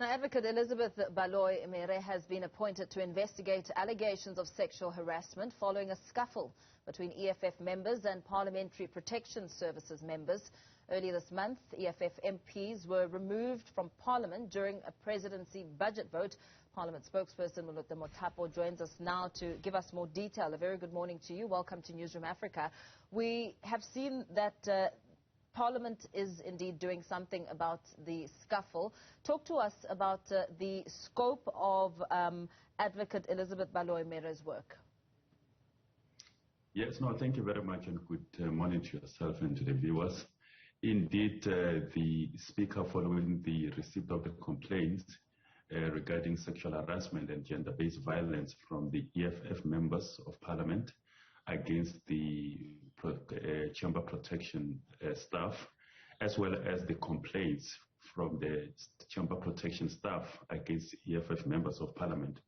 Now, Advocate Elizabeth Baloyi-Mere has been appointed to investigate allegations of sexual harassment following a scuffle between EFF members and Parliamentary Protection Services members. Earlier this month, EFF MPs were removed from Parliament during a Presidency budget vote. Parliament spokesperson Moloto Mothapo joins us now to give us more detail. A very good morning to you. Welcome to Newzroom Afrika. We have seen that Parliament is indeed doing something about the scuffle. Talk to us about the scope of Advocate Elizabeth Baloyi-Mere's work. Yes, no, thank you very much, and good morning to yourself and to the viewers. Indeed, the Speaker, following the receipt of the complaints regarding sexual harassment and gender-based violence from the EFF members of Parliament against the chamber protection staff, as well as the complaints from the chamber protection staff against EFF members of Parliament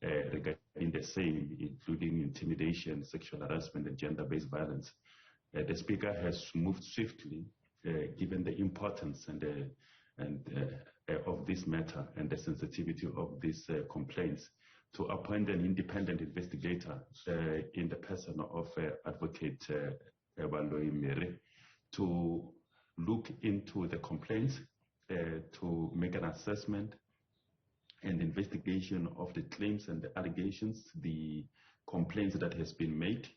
regarding the same, including intimidation, sexual harassment and gender-based violence. The Speaker has moved swiftly, given the importance of this matter and the sensitivity of these complaints, to appoint an independent investigator in the person of Advocate Baloyi-Mere to look into the complaints, to make an assessment and investigation of the claims and the allegations, the complaints that has been made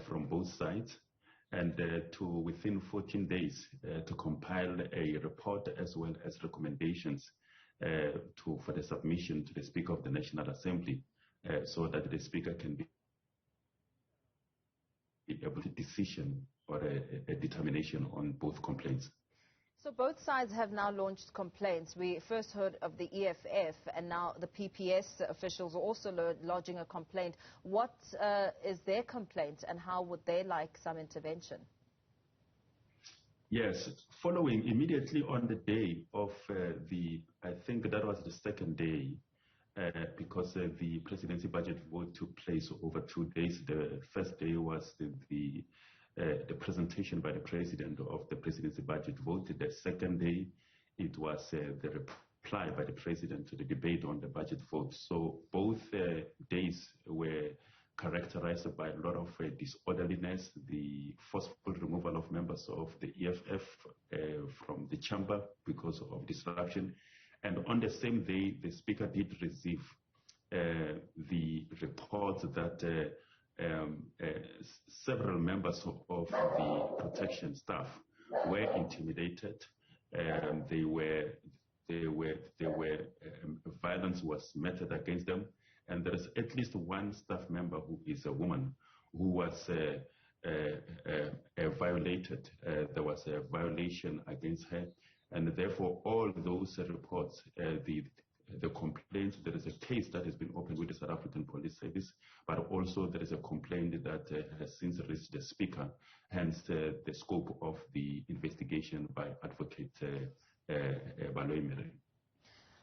from both sides, and to, within 14 days, to compile a report as well as recommendations for the submission to the Speaker of the National Assembly, so that the Speaker can be able to decision or a determination on both complaints. So both sides have now launched complaints. We first heard of the EFF, and now the PPS officials are also lodging a complaint. What is their complaint, and how would they like some intervention? Yes, following immediately on the day of I think that was the second day, because the Presidency budget vote took place over 2 days. The first day was the presentation by the President of the Presidency budget vote. The second day, it was the reply by the President to the debate on the budget vote. So both days were characterized by a lot of disorderliness, the forceful removal of members of the EFF from the chamber because of disruption. And on the same day, the Speaker did receive the report that several members of the protection staff were intimidated. Violence was meted against them, and there is at least one staff member who is a woman who was violated. There was a violation against her, and therefore all those reports, the complaints, there is a case that has been opened with the South African Police Service, but also there is a complaint that has since reached the Speaker, hence the scope of the investigation by Advocate Baloyi-Mere.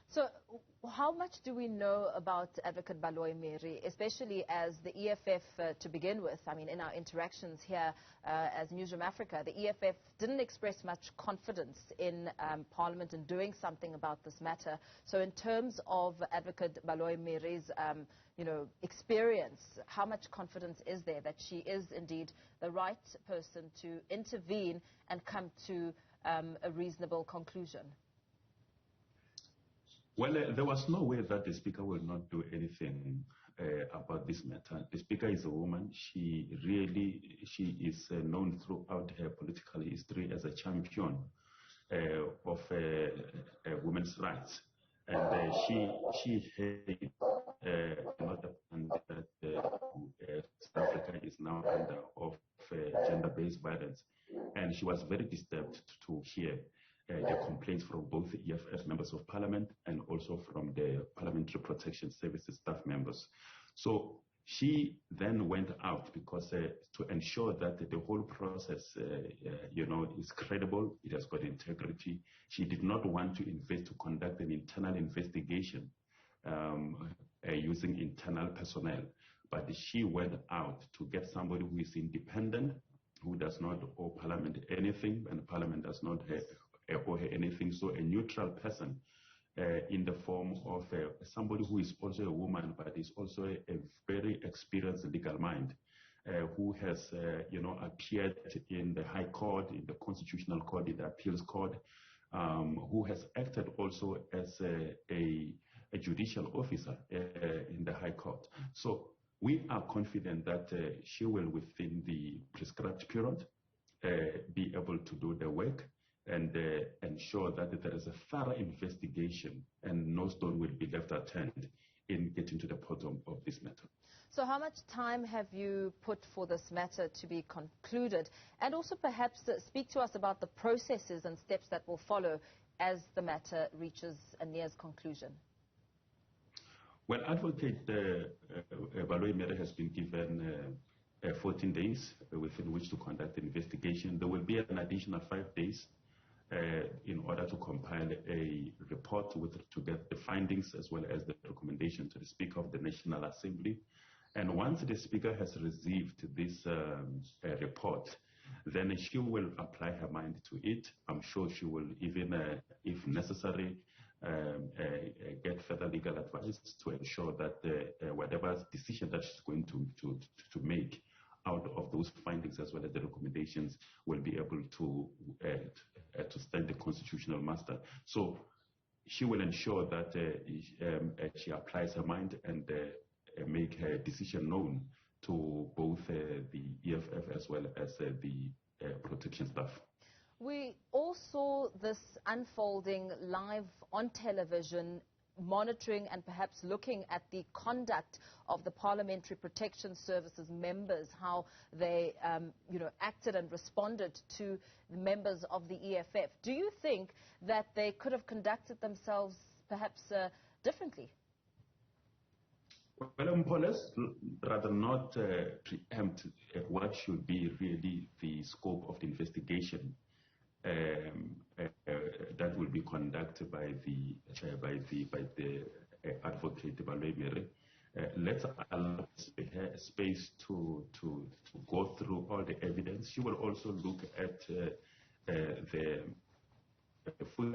So how much do we know about Advocate Baloyi-Mere, especially as the EFF, to begin with? I mean, in our interactions here as Newzroom Afrika, the EFF didn't express much confidence in Parliament in doing something about this matter. So in terms of Advocate Baloyi-Mere's experience, how much confidence is there that she is indeed the right person to intervene and come to a reasonable conclusion? Well, there was no way that the Speaker will not do anything about this matter. The Speaker is a woman. She is known throughout her political history as a champion of women's rights. And she had another plan that South Africa is now under of gender-based violence. And she was very disturbed to hear the complaints from both the EFF members of Parliament and also from the Parliamentary Protection Services staff members. So she then went out because to ensure that the whole process, is credible, it has got integrity. She did not want to conduct an internal investigation using internal personnel, but she went out to get somebody who is independent, who does not owe Parliament anything, and Parliament does not owe her anything. So a neutral person in the form of somebody who is also a woman, but is also a very experienced legal mind, who has, appeared in the High Court, in the Constitutional Court, in the Appeals Court, who has acted also as a judicial officer in the High Court. So we are confident that she will, within the prescribed period, be able to do the work and ensure that there is a thorough investigation and no stone will be left unturned in getting to the bottom of this matter. So how much time have you put for this matter to be concluded? And also perhaps speak to us about the processes and steps that will follow as the matter reaches a near conclusion. Well, Advocate Baloyi-Mere has been given 14 days within which to conduct the investigation. There will be an additional 5 days in order to compile a report to get the findings as well as the recommendation to the Speaker of the National Assembly. And once the Speaker has received this report, then she will apply her mind to it. I'm sure she will even, if necessary, get further legal advice to ensure that whatever decision that she's going to make out of those findings as well as the recommendations will be able to stand the constitutional muster. So she will ensure that she applies her mind and make her decision known to both the EFF as well as the protection staff. We all saw this unfolding live on television, monitoring and perhaps looking at the conduct of the Parliamentary Protection Services members, how they acted and responded to the members of the EFF. Do you think that they could have conducted themselves perhaps differently? Well, let's rather not preempt what should be really the scope of the investigation that will be conducted by the Advocate Baloyi-Mere. Let's allow her space to go through all the evidence. She will also look at the full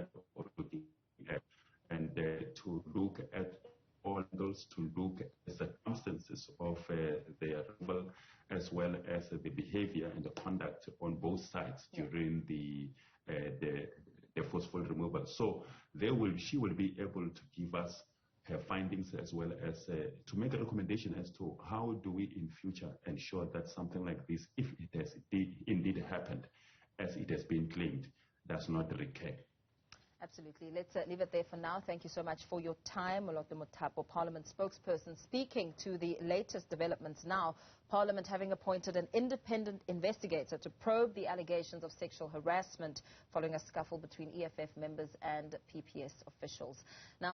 and to look at all those, to look at the circumstances of their removal as well as the behavior and the conduct on both sides during the forceful removal. So she will be able to give us her findings as well as to make a recommendation as to how do we in future ensure that something like this, if it has indeed happened as it has been claimed, does not recur. Absolutely. Let's leave it there for now. Thank you so much for your time. Moloto Mothapo, Parliament spokesperson, speaking to the latest developments now. Parliament having appointed an independent investigator to probe the allegations of sexual harassment following a scuffle between EFF members and PPS officials. Now,